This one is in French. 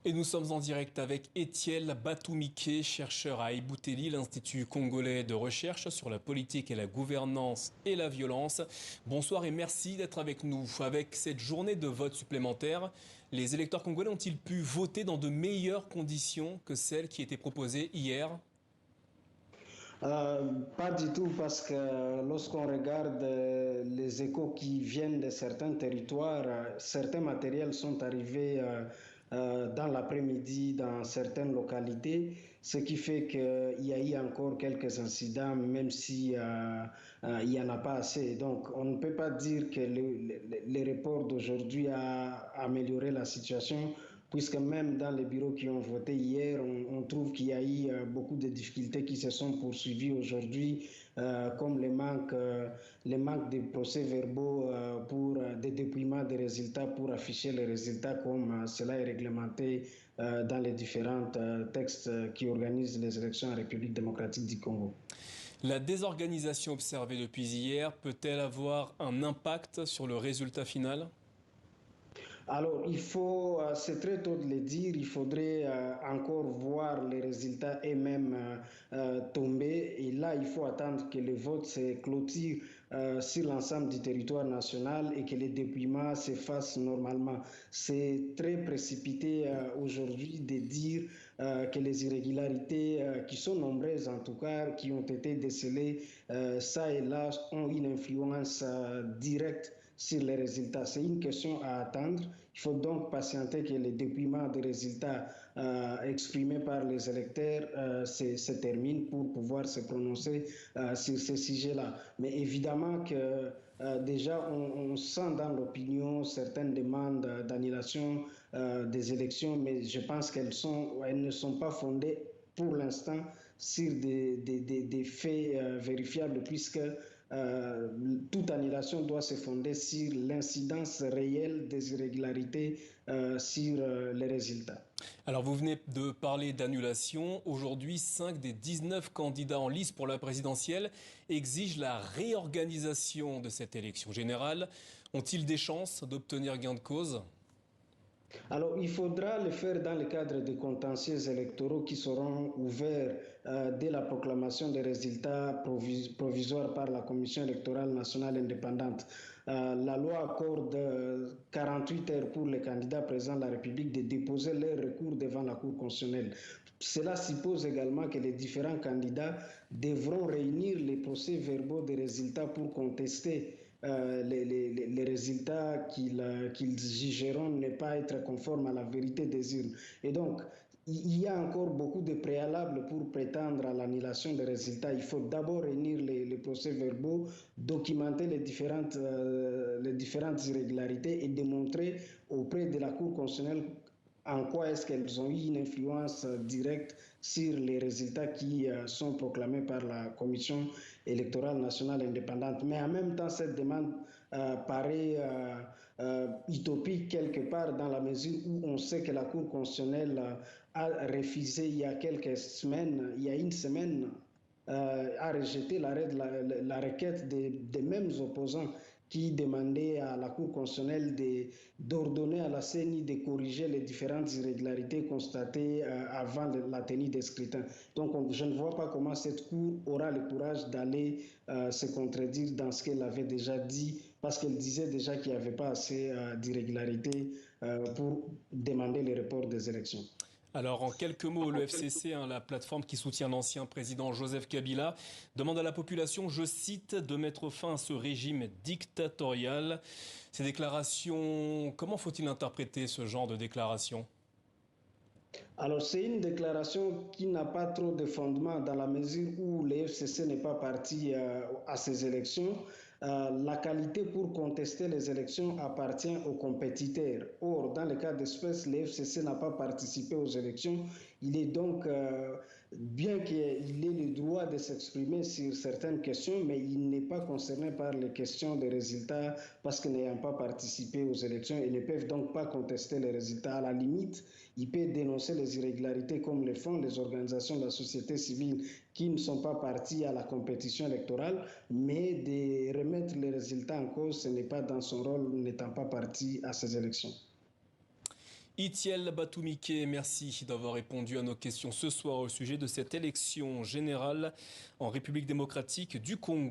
Et nous sommes en direct avec Étienne Batoumike, chercheur à Eboutelli, l'Institut congolais de recherche sur la politique et la gouvernance et la violence. Bonsoir et merci d'être avec nous. Avec cette journée de vote supplémentaire, les électeurs congolais ont-ils pu voter dans de meilleures conditions que celles qui étaient proposées hier? Pas du tout, parce que lorsqu'on regarde les échos qui viennent de certains territoires, certains matériels sont arrivés dans l'après-midi dans certaines localités, ce qui fait qu'il y a eu encore quelques incidents, même si il n'y en a pas assez. Donc, on ne peut pas dire que le report d'aujourd'hui a amélioré la situation, puisque même dans les bureaux qui ont voté hier, on trouve qu'il y a eu beaucoup de difficultés qui se sont poursuivies aujourd'hui, comme les manques de procès-verbaux pour des dépouillements des résultats pour afficher les résultats comme cela est réglementé dans les différents textes qui organisent les élections en République démocratique du Congo. La désorganisation observée depuis hier peut-elle avoir un impact sur le résultat final? Alors, c'est très tôt de le dire, il faudrait encore voir les résultats eux-mêmes tomber. Et là, il faut attendre que le vote se clôture sur l'ensemble du territoire national et que les dépouillements se fassent normalement. C'est très précipité aujourd'hui de dire que les irrégularités, qui sont nombreuses en tout cas, qui ont été décelées ça et là, ont une influence directe sur les résultats. C'est une question à attendre. Il faut donc patienter que le dépouillement des résultats exprimés par les électeurs se termine pour pouvoir se prononcer sur ces sujets-là. Mais évidemment que déjà, on sent dans l'opinion certaines demandes d'annulation des élections, mais je pense elles ne sont pas fondées pour l'instant sur des faits vérifiables, puisque toute annulation doit se fonder sur l'incidence réelle des irrégularités sur les résultats. Alors vous venez de parler d'annulation. Aujourd'hui, 5 des 19 candidats en lice pour la présidentielle exigent la réorganisation de cette élection générale. Ont-ils des chances d'obtenir gain de cause? Alors, il faudra le faire dans le cadre des contentieux électoraux qui seront ouverts dès la proclamation des résultats provisoires par la Commission électorale nationale indépendante. La loi accorde 48 heures pour les candidats présents de la République de déposer leur recours devant la Cour constitutionnelle. Cela suppose également que les différents candidats devront réunir les procès-verbaux des résultats pour contester les résultats qu'ils jugeront ne pas être conformes à la vérité des urnes. Et donc, il y a encore beaucoup de préalables pour prétendre à l'annulation des résultats. Il faut d'abord réunir les procès-verbaux, documenter les différentes irrégularités et démontrer auprès de la Cour constitutionnelle en quoi est-ce qu'elles ont eu une influence directe sur les résultats qui sont proclamés par la Commission électorale nationale indépendante. Mais en même temps, cette demande paraît utopique quelque part, dans la mesure où on sait que la Cour constitutionnelle a refusé il y a quelques semaines, il y a une semaine, a rejeté la requête des mêmes opposants qui demandait à la Cour constitutionnelle d'ordonner à la CENI de corriger les différentes irrégularités constatées avant la tenue des scrutins. Donc, je ne vois pas comment cette Cour aura le courage d'aller se contredire dans ce qu'elle avait déjà dit, parce qu'elle disait déjà qu'il n'y avait pas assez d'irrégularités pour demander le report des élections. Alors, en quelques mots, le FCC, la plateforme qui soutient l'ancien président Joseph Kabila, demande à la population, je cite, de mettre fin à ce régime dictatorial. Ces déclarations, comment faut-il interpréter ce genre de déclaration? Alors, c'est une déclaration qui n'a pas trop de fondement, dans la mesure où le FCC n'est pas parti à ces élections. La qualité pour contester les élections appartient aux compétiteurs. Or, dans le cas d'espèce, le FCC n'a pas participé aux élections. Il est donc, bien qu'il ait le droit de s'exprimer sur certaines questions, mais il n'est pas concerné par les questions des résultats, parce que n'ayant pas participé aux élections, ils ne peuvent donc pas contester les résultats. À la limite, il peut dénoncer les irrégularités comme le font les organisations de la société civile qui ne sont pas parties à la compétition électorale, mais de remettre les résultats en cause, ce n'est pas dans son rôle, n'étant pas parti à ces élections. Itiel Batoumike, merci d'avoir répondu à nos questions ce soir au sujet de cette élection générale en République démocratique du Congo.